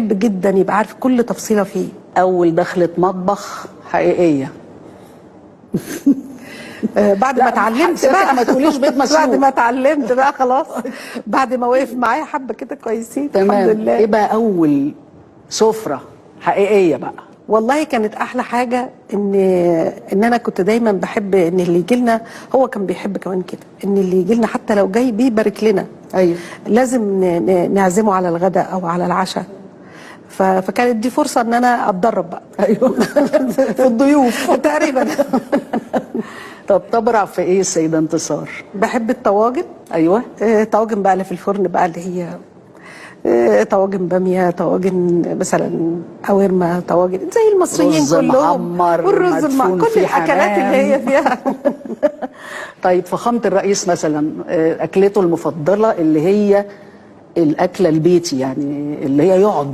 بيحب جدا يبقى عارف كل تفصيله فيه. اول دخلة مطبخ حقيقية؟ بعد ما اتعلمت بقى ما تقوليش بيت مسلوق. بعد ما اتعلمت بقى خلاص، بعد ما وقف معايا حبه كده كويسين تمام. الحمد لله. ايه بقى اول سفرة حقيقية بقى؟ والله كانت احلى حاجه ان انا كنت دايما بحب ان اللي يجي لنا، هو كان بيحب كمان كده، ان اللي يجي لنا حتى لو جاي بيبارك لنا. ايوه. لازم نعزمه على الغداء او على العشاء. فكانت دي فرصه ان انا اتدرب بقى. ايوه. في الضيوف تقريبا. طب تبرع في ايه السيدة انتصار؟ بحب الطواجن. ايوه. طواجن بقى اللي في الفرن بقى، اللي هي طواجن باميه، طواجن مثلا قوارمه، طواجن زي المصريين رز كلهم، محمر، والرز مدفون كل في الاكلات اللي هي فيها. طيب فخامة الرئيس مثلا اكلته المفضلة اللي هي الاكلة البيتي، يعني اللي هي يقعد